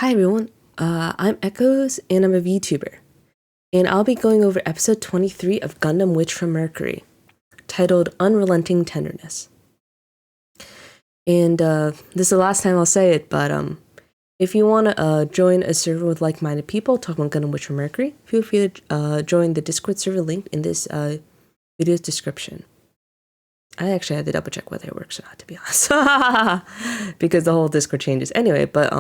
Hi everyone, I'm Echoes and I'm a Vtuber, and I'll be going over episode 23 of Gundam Witch from Mercury, titled Unrelenting Tenderness. And this is the last time I'll say it, but if you want to join a server with like-minded people talking about Gundam Witch from Mercury, feel free to join the Discord server link in this video's description. I actually had to double check whether it works or not, to be honest, because the whole Discord changes. Anyway, but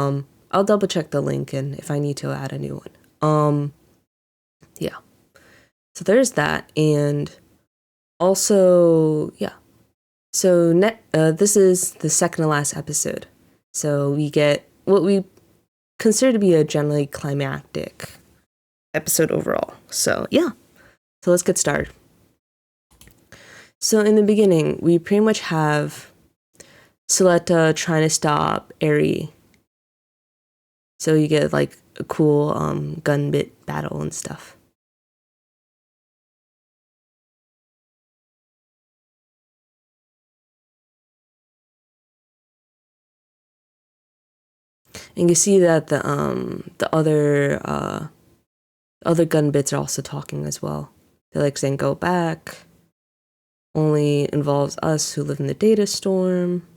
I'll double check the link, and if I need to, I'll add a new one. Yeah. So there's that, and also, yeah. So this is the second to last episode. So we get what we consider to be a generally climactic episode overall. So yeah. So let's get started. So in the beginning, we pretty much have Suletta trying to stop Eri. So you get like a cool gun bit battle and stuff. And you see that the other gun bits are also talking as well. They're like saying, "Go back. Only involves us who live in the data storm."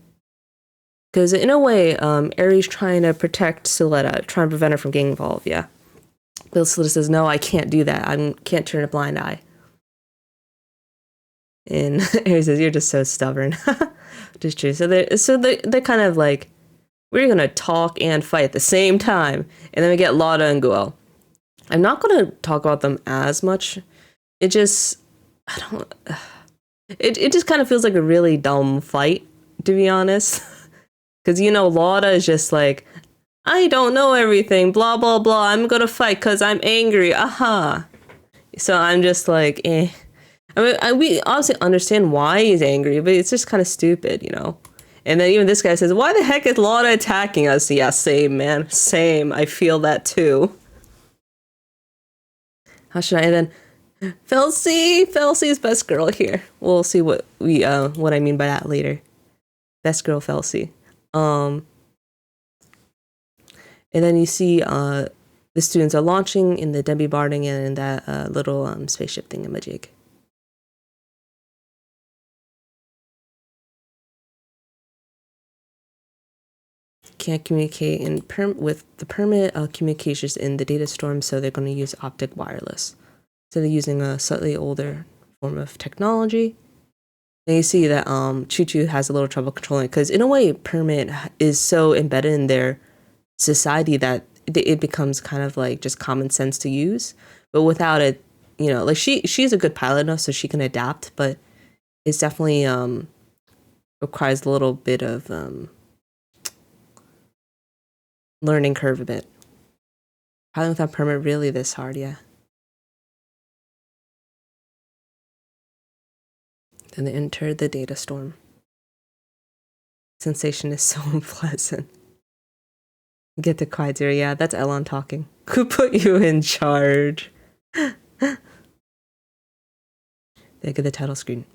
Because in a way, Eri's trying to protect Suletta, trying to prevent her from getting involved. Yeah. But Suletta says, "No, I can't do that. I can't turn a blind eye." And Eri says, "You're just so stubborn." Which is true. So they're kind of like, we're gonna talk and fight at the same time. And then we get Lauda and Guo. I'm not gonna talk about them as much. It just, it just kind of feels like a really dumb fight, to be honest. Because, Lauda is just like, "I don't know everything, blah, blah, blah. I'm gonna fight because I'm angry. Aha." So I'm just like, eh. I mean, we obviously understand why he's angry, but it's just kind of stupid, And then even this guy says, "Why the heck is Lauda attacking us?" Yeah, same, man. Same. I feel that too. How should I? And then Felsy's best girl here. We'll see what I mean by that later. Best girl Felsy. And then you see the students are launching in the bombarding and in that little spaceship thingamajig. Can't communicate with the permit communications in the data storm, so they're going to use optic wireless. So they're using a slightly older form of technology. And you see that Choo Choo has a little trouble controlling it, because in a way, permit is so embedded in their society that it becomes kind of like just common sense to use. But without it, like she's a good pilot enough so she can adapt, but it's definitely requires a little bit of learning curve a bit. Probably without permit really this hard, yeah. Then they entered the data storm. Sensation is so unpleasant. Get the quiet zero, yeah, that's Elon talking. Who put you in charge? They get the title screen.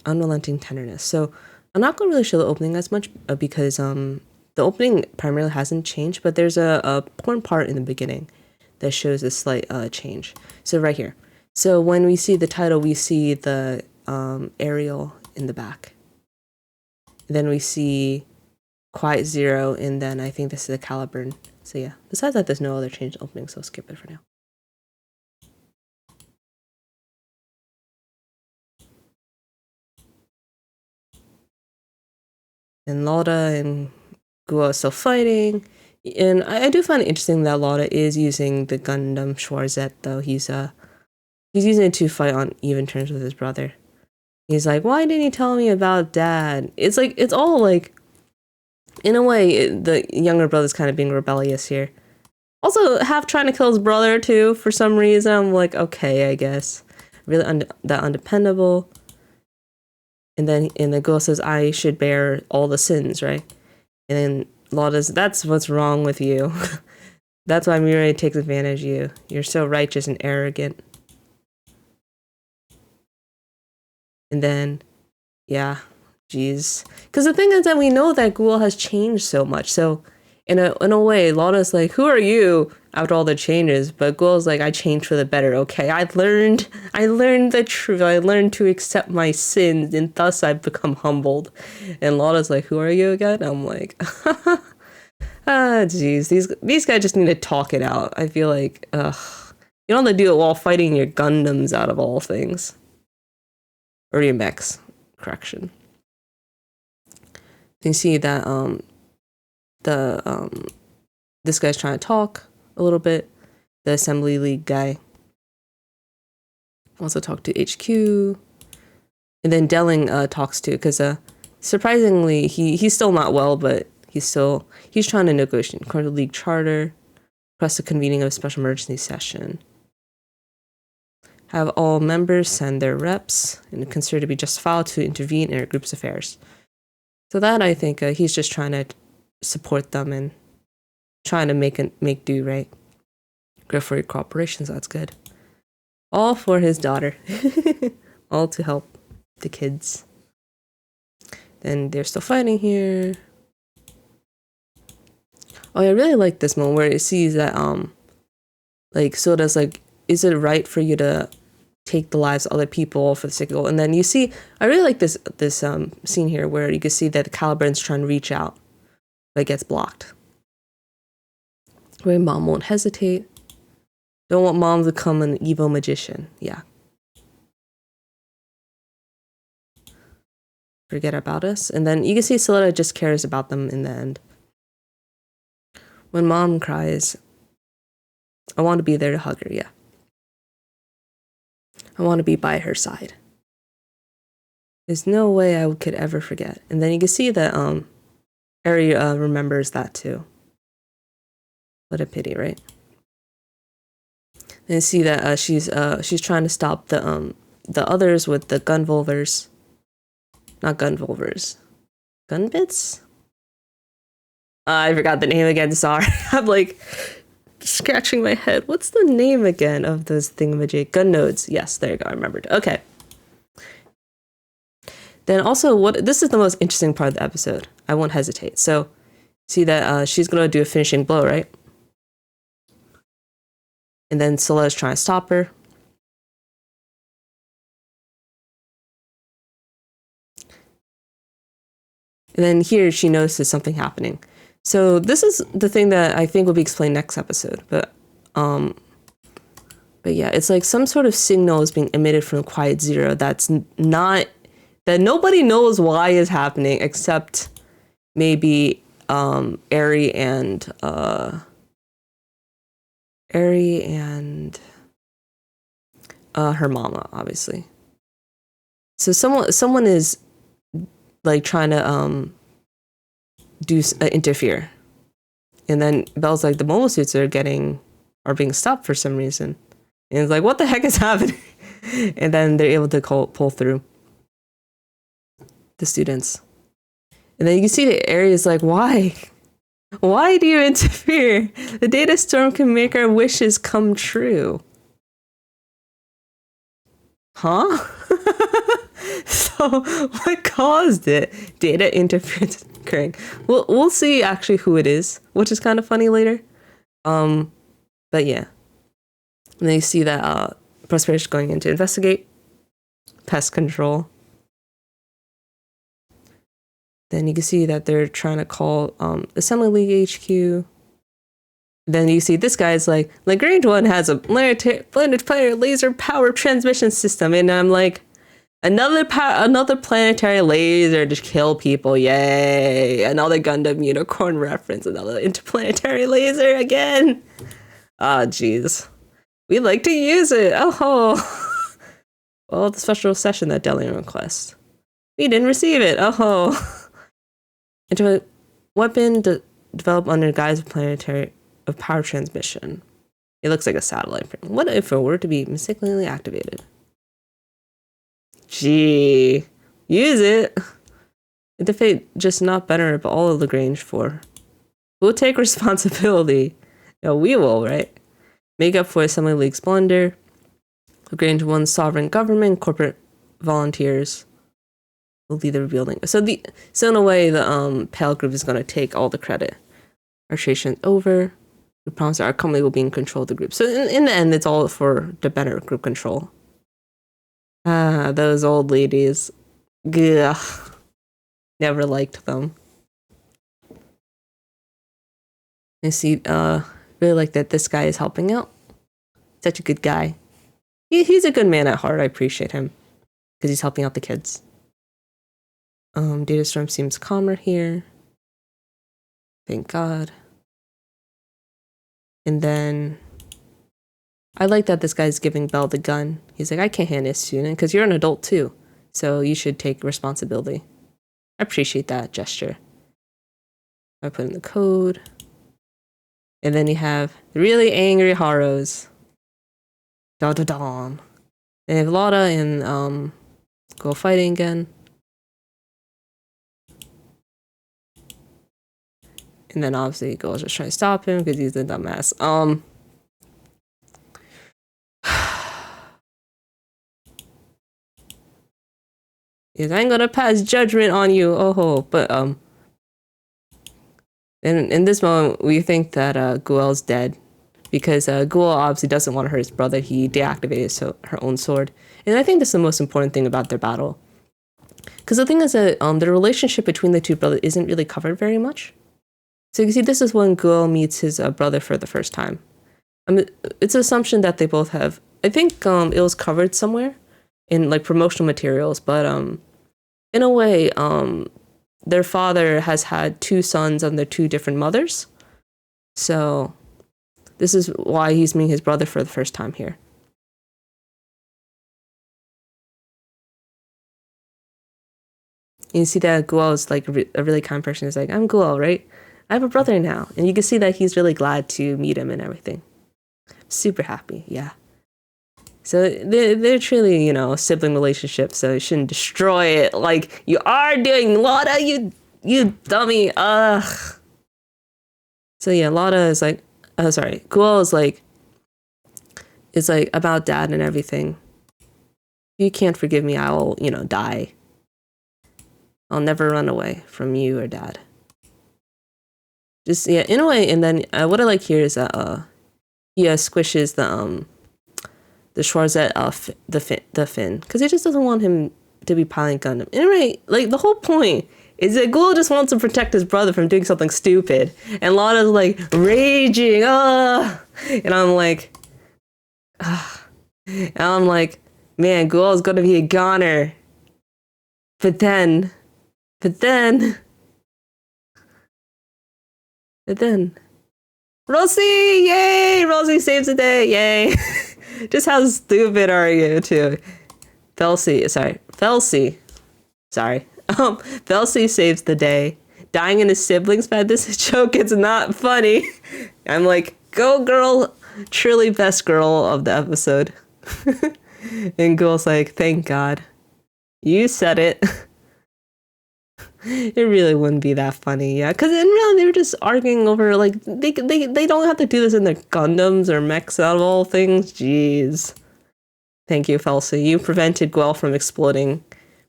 Unrelenting Tenderness. So I'm not going to really show the opening as much because the opening primarily hasn't changed, but there's a important part in the beginning that shows a slight change. So right here. So when we see the title, we see the aerial in the back. Then we see Quiet Zero, and then I think this is the Caliburn. So yeah, besides that, there's no other change in opening, so I'll skip it for now. And Lauda and Guo are still fighting. And I do find it interesting that Lauda is using the Gundam Schwarzette, though. He's using it to fight on even terms with his brother. He's like, "Why didn't you tell me about Dad?" It's like, it's all like, in a way, the younger brother's kind of being rebellious here. Also, half trying to kill his brother, too, for some reason. I'm like, okay, I guess. Really that undependable. And then the girl says, "I should bear all the sins," right? And then Lauda's, "That's what's wrong with you. That's why Mirai takes advantage of you. You're so righteous and arrogant." And then, yeah, jeez. Because the thing is that we know that Guo has changed so much. So in a way, Lana's like, who are you? After all the changes, but Guel's like, I changed for the better. Okay, I learned the truth. I learned to accept my sins, and thus I've become humbled. And Lana's like, who are you again? I'm like, jeez, these guys just need to talk it out. I feel like, you don't have to do it while fighting your Gundams out of all things, or your mechs. Correction. You can see that this guy's trying to talk a little bit. The Assembly League guy also talked to HQ, and then Delling talks to, because surprisingly he's still not well, but he's trying to negotiate according to the league charter, request the convening of a special emergency session, have all members send their reps and consider to be justified to intervene in our group's affairs. So that, I think, he's just trying to support them and trying to make do, right? Good for your cooperation, so that's good. All for his daughter. All to help the kids. Then they're still fighting here. Oh, I really like this moment where it sees that, like, Soda's like, is it right for you to take the lives of other people for the sake of goal? And then you see, I really like this scene here where you can see that the Calibran's trying to reach out, but it gets blocked. Where Mom won't hesitate. Don't want Mom to become an evil magician. Yeah. Forget about us. And then you can see Suletta just cares about them in the end. When Mom cries, I want to be there to hug her, yeah. I want to be by her side. There's no way I could ever forget. And then you can see that Eri remembers that too. What a pity, right? And you see that she's trying to stop the others with the gunvolvers. Not gunvolvers. Gunbits? I forgot the name again, sorry. I'm like scratching my head. What's the name again of those thingamajig? Gun nodes. Yes, there you go. I remembered. Okay. Then also, this is the most interesting part of the episode. I won't hesitate. So, see that she's going to do a finishing blow, right? And then Soletta's trying to stop her. And then here she notices something happening. So this is the thing that I think will be explained next episode. But yeah, it's like some sort of signal is being emitted from the Quiet Zero that nobody knows why is happening except maybe Eri and her mama, obviously. So someone is like trying to interfere, and then Belle's like, the mobile suits are being stopped for some reason, and it's like, what the heck is happening? And then they're able to pull through the students, and then you can see the area is like, why do you interfere? The data storm can make our wishes come true. Huh? So what caused it? Data interference occurring. We'll see actually who it is, which is kind of funny later. But yeah. And then you see that Prosperity's going in to investigate pest control. Then you can see that they're trying to call Assembly League HQ. Then you see this guy's like, Lagrange 1 has a planetary laser power transmission system, and I'm like, another planetary laser to kill people, yay! Another Gundam Unicorn reference, another interplanetary laser again. Ah, jeez, we like to use it. Oh, well, the special session that Delling requests, we didn't receive it. Oh, into a weapon developed under the guise of power transmission. It looks like a satellite. What if it were to be mistakenly activated? Gee, use it. The fate just not better of all of Lagrange 4. We'll take responsibility. No, we will, right? Make up for Assembly League's blunder. Lagrange 1's sovereign government, corporate volunteers will lead the rebuilding. So in a way, the Pale Group is going to take all the credit. Arbitration over. We promise that our company will be in control of the group. So in the end, it's all for the better group control. Ah, those old ladies. Gah. Never liked them. I see, really like that this guy is helping out. Such a good guy. He's a good man at heart. I appreciate him. Because he's helping out the kids. Data storm seems calmer here. Thank God. And then I like that this guy's giving Belle the gun. He's like, I can't hand this student because you're an adult too. So you should take responsibility. I appreciate that gesture. I put in the code. And then you have the really angry Haros. Da da da. They have Lotta and go fighting again. And then obviously Go's just trying to stop him because he's a dumbass. Yes, I'm gonna pass judgment on you. Oh, but in this moment we think that Guel's dead because Guel obviously doesn't want to hurt his brother. He deactivated her own sword, and I think that's the most important thing about their battle. Because the thing is that the relationship between the two brothers isn't really covered very much. So you can see this is when Guel meets his brother for the first time. I mean, it's an assumption that they both have. I think it was covered somewhere in like promotional materials, but in a way, their father has had two sons under two different mothers. So this is why he's meeting his brother for the first time here. You see that Guel is like a really kind person. He's like, I'm Guel, right? I have a brother now. And you can see that he's really glad to meet him and everything. Super happy, yeah. So they're truly, you know, a sibling relationship, so you shouldn't destroy it like you are doing, Lotta, you dummy, ugh. So yeah, Lotta is like, Guel is like about dad and everything. If you can't forgive me, I will, you know, die. I'll never run away from you or dad. Just, yeah, in a way, and then what I like here is that he squishes the Schwarzette the Finn, because he just doesn't want him to be piling Gundam. Anyway, like the whole point is that Guel just wants to protect his brother from doing something stupid, and Lotta's like raging, and I'm like, man, Guel is gonna be a goner, but then, Rosie, yay! Rosie saves the day, yay! Just how stupid are you, too? Felsi saves the day. Dying in his siblings bed, this is a joke, it's not funny. I'm like, go girl, truly best girl of the episode. And Guel's like, thank God. You said it. It really wouldn't be that funny, yeah. Because in real, they were just arguing over, like, they don't have to do this in their Gundams or mechs out of all things. Jeez. Thank you, Felsi. You prevented Guel from exploding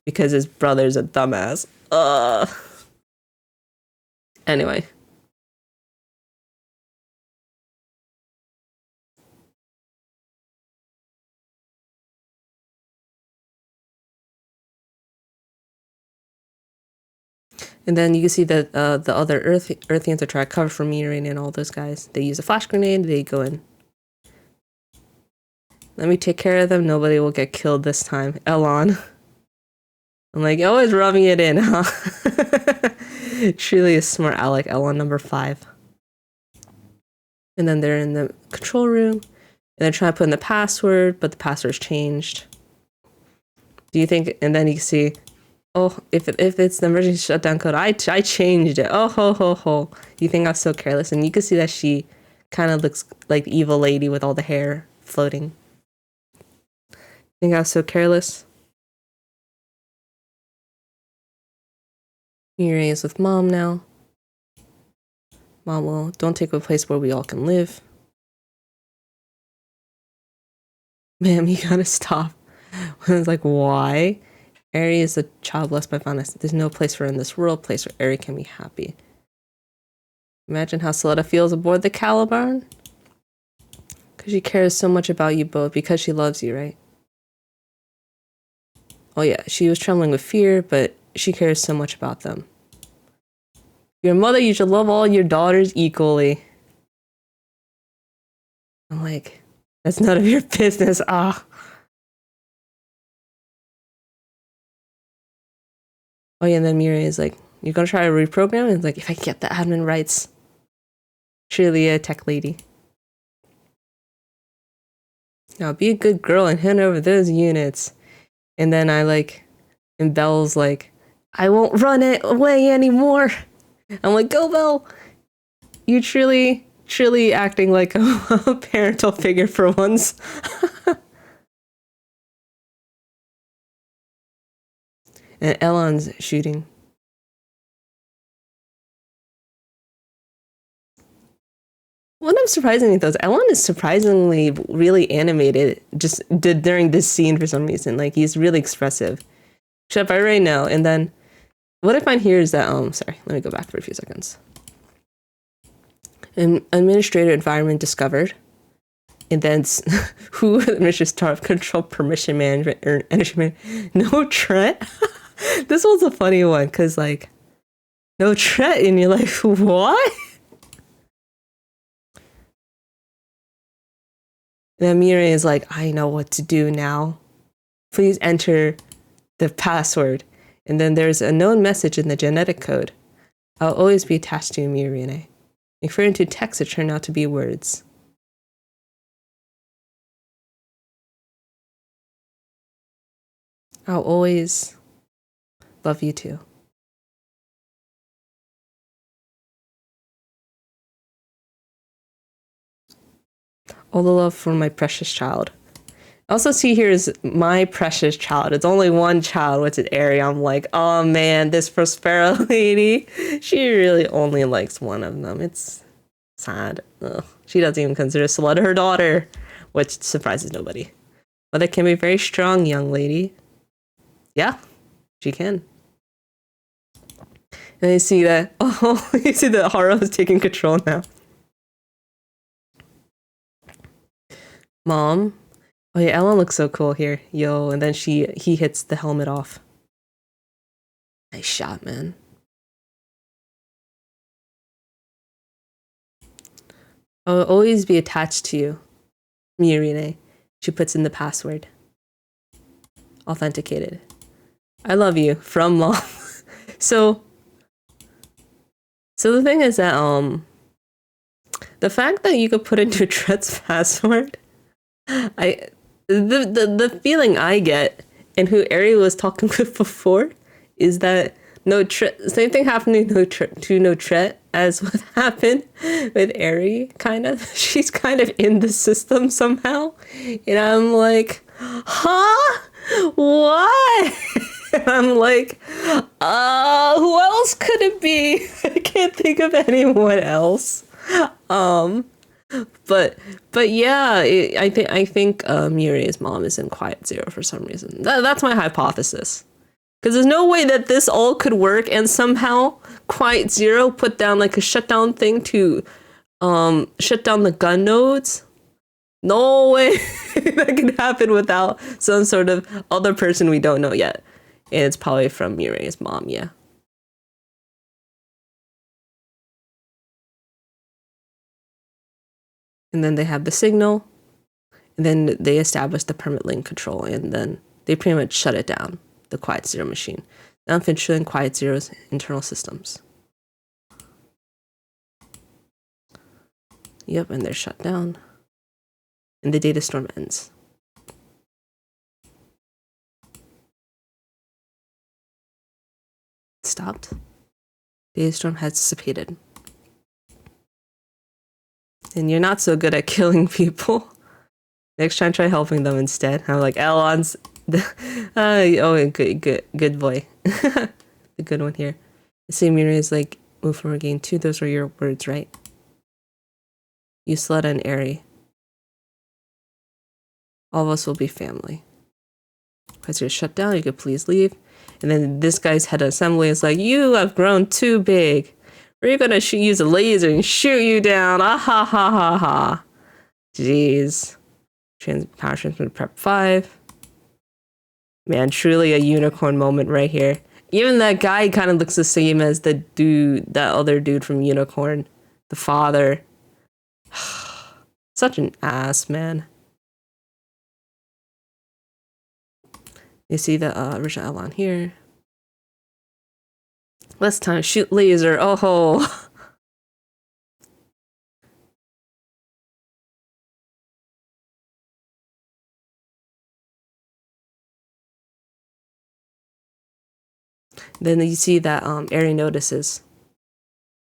because his brother's a dumbass. Anyway. And then you can see that the other Earthians are trying to cover for Mirin and all those guys. They use a flash grenade, they go in. Let me take care of them, nobody will get killed this time. Elon. I'm like, always rubbing it in, huh? Truly a smart aleck, Elon number 5. And then they're in the control room, and they're trying to put in the password, but the password's changed. Do you think, and then you see, oh, if it's the emergency shutdown code, I changed it. Oh, ho, ho, ho. You think I'm so careless? And you can see that she kind of looks like the evil lady with all the hair floating. Think I was so careless? Mirai is with Mom now. Mom will, don't take a place where we all can live. Ma'am, you gotta stop. I was like, why? Eri is a child blessed by fondness. There's no place for her in this world, place where Eri can be happy. Imagine how Suletta feels aboard the Caliban. Because she cares so much about you both because she loves you, right? Oh yeah, she was trembling with fear, but she cares so much about them. Your mother, you should love all your daughters equally. I'm like, that's none of your business. Ah. Oh yeah, and then Mirai is like, you're gonna try to reprogram? And like, if I get the admin rights. Surely a tech lady. Now be a good girl and hand over those units. And then I like, and Belle's like, I won't run it away anymore. I'm like, go Belle. You truly acting like a parental figure for once. And Elon's shooting. One of surprisingly though, Elon is surprisingly really animated just during this scene for some reason. Like he's really expressive. Except I already know. And then what I find here is that sorry, let me go back for a few seconds. An administrator environment discovered. And then who administers control permission management or energy management? No Trent. This one's a funny one because like no Trent, and you're like, what? And then Mirai is like, I know what to do now. Please enter the password. And then there's a known message in the genetic code. I'll always be attached to you, Mirai. Referring to text that turned out to be words. I'll always love you too. All the love for my precious child. I also see here is my precious child. It's only one child, which is Ari. I'm like, oh man, this Prospero lady. She really only likes one of them. It's sad. Ugh. She doesn't even consider Suletta her daughter, which surprises nobody. But it can be a very strong young lady. Yeah, she can. And you see that, oh, you see that Haru is taking control now. Mom. Oh yeah, Ellen looks so cool here. Yo, and then he hits the helmet off. Nice shot, man. I'll always be attached to you, Mirai. She puts in the password. Authenticated. I love you from mom. So the thing is that the fact that you could put into Tret's password, the feeling I get and who Ari was talking with before is that same thing happened to No Tret as what happened with Ari, kind of. She's kind of in the system somehow. And I'm like, huh? What? And I'm like, who else could it be? I can't think of anyone else. But yeah, I think Mirai's mom is in Quiet Zero for some reason. That's my hypothesis. Because there's no way that this all could work and somehow Quiet Zero put down like a shutdown thing to shut down the gun nodes. No way that could happen without some sort of other person we don't know yet. And it's probably from Mirai's mom, yeah. And then they have the signal. And then they establish the permit link control. And then they pretty much shut it down, the Quiet Zero machine. Now infiltrating Quiet Zero's internal systems. Yep, and they're shut down. And the data storm ends. Stopped. Data storm has dissipated. And you're not so good at killing people. Next time, try helping them instead. I'm like, Elon's... oh, good boy. The good one here. The same Mirai is like, move from regain 2. Those were your words, right? You Suletta and Ari. All of us will be family. Once you're shut down, you could please leave. And then this guy's head of assembly is like, you have grown too big. We're gonna use a laser and shoot you down. Ah ha ha ha ha. Jeez. Power transmitter prep 5. Man, truly a unicorn moment right here. Even that guy kind of looks the same as that other dude from Unicorn. The father. Such an ass, man. You see the original outline here. Less time. Shoot laser. Oh ho. Then you see that Eri notices.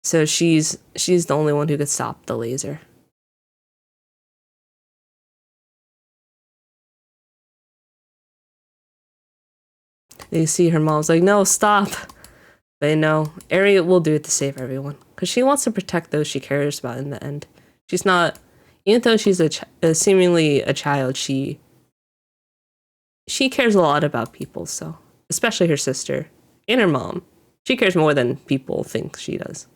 So she's the only one who could stop the laser. You see her mom's like, no, stop. But no, Eri will do it to save everyone. Because she wants to protect those she cares about in the end. She's not, even though she's seemingly a child, she cares a lot about people, so. Especially her sister and her mom. She cares more than people think she does.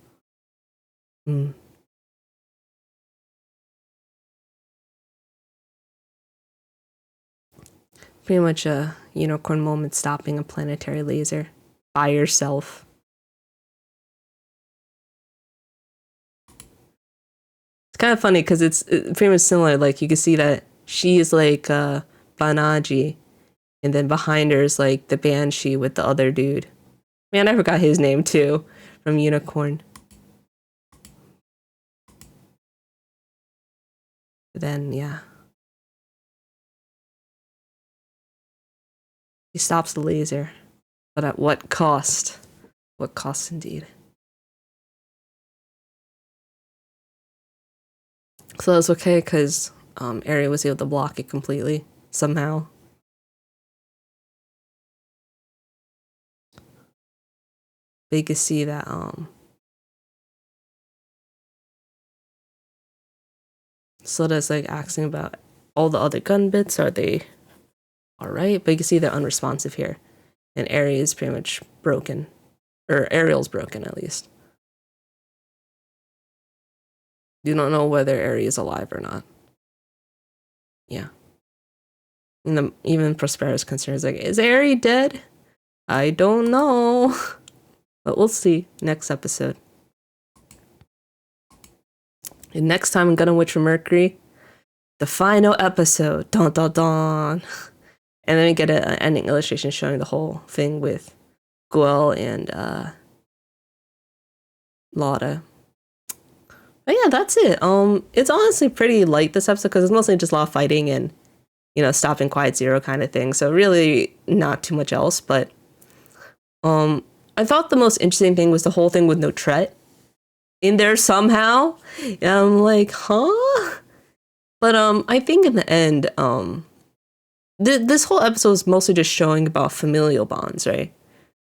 Pretty much a unicorn moment stopping a planetary laser by yourself. It's kind of funny because it's pretty much similar. Like, you can see that she's like Banaji, and then behind her is like the Banshee with the other dude. Man, I forgot his name too, from Unicorn. Then, yeah. He stops the laser. But at what cost? What cost indeed. So that was okay because Eri was able to block it completely, somehow. But you can see that Suletta's like asking about all the other gun bits. Are they alright? But you can see they're unresponsive here. And Eri is pretty much broken. Or Ariel's broken, at least. You don't know whether Eri is alive or not. Yeah. And even Prospera's concern is like, is Eri dead? I don't know. But we'll see next episode. And next time I'm gonna Witch from Mercury, the final episode. Dun dun dun. And then we get an ending illustration showing the whole thing with Guel and Lotta. But yeah, that's it. It's honestly pretty light this episode because it's mostly just a lot of fighting and, you know, stopping Quiet Zero kind of thing. So really not too much else. But I thought the most interesting thing was the whole thing with no Tret in there somehow. And I'm like, huh? But I think in the end, this whole episode is mostly just showing about familial bonds, right?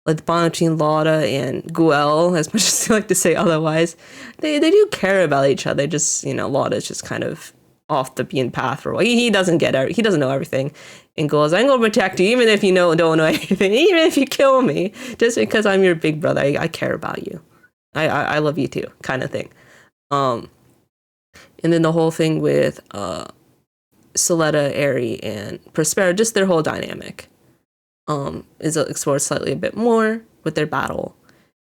Like the bond between Lotta and Guel, as much as they like to say otherwise. They do care about each other. Just, you know, Lotta's just kind of off the beaten path for a while. He doesn't he doesn't know everything. And Guel's, I'm gonna protect you, even if you don't know anything, even if you kill me, just because I'm your big brother. I care about you. I love you too, kind of thing. And then the whole thing with Suletta, Eri, and Prospera, just their whole dynamic is explored slightly a bit more with their battle.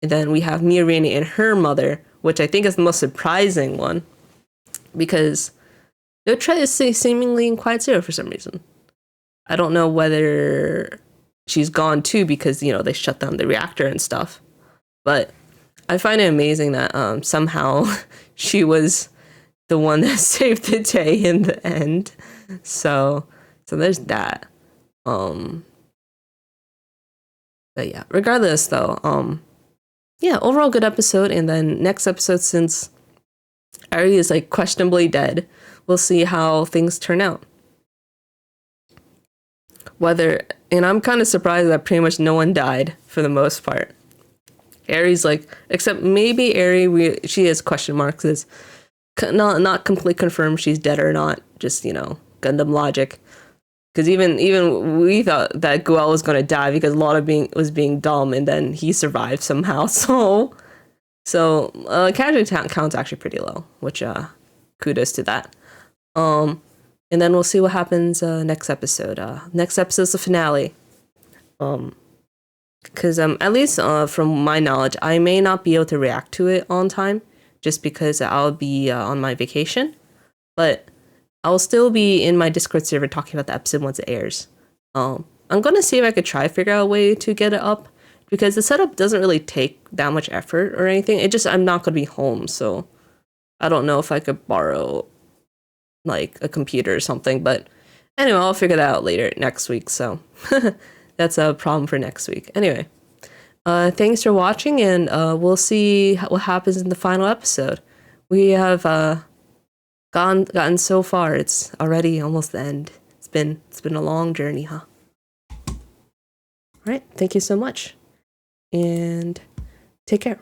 And then we have Mia Rainey and her mother, which I think is the most surprising one, because no Tret is seemingly in Quiet Zero for some reason. I don't know whether she's gone too because, you know, they shut down the reactor and stuff. But I find it amazing that somehow she was the one that saved the day in the end. So there's that. But yeah, regardless though, yeah, overall good episode. And then next episode, since Eri is like questionably dead, we'll see how things turn out. And I'm kind of surprised that pretty much no one died for the most part. Eri's like, except maybe Eri, she has question marks, is not completely confirmed she's dead or not, just, you know, Gundam logic. Because even we thought that Guel was going to die because Lotta was being dumb, and then he survived somehow. So So casualty count's actually pretty low, which kudos to that. And then we'll see what happens next episode. Next episode's the finale. Because at least from my knowledge, I may not be able to react to it on time, just because I'll be on my vacation. But I'll still be in my Discord server talking about the episode once it airs. I'm gonna see if I could try to figure out a way to get it up, because the setup doesn't really take that much effort or anything. It just, I'm not gonna be home, so I don't know if I could borrow like a computer or something. But anyway, I'll figure that out later next week. So that's a problem for next week. Anyway, thanks for watching, and we'll see what happens in the final episode. We have gotten so far. It's already almost the end. It's been a long journey, huh? All right, thank you so much, and take care.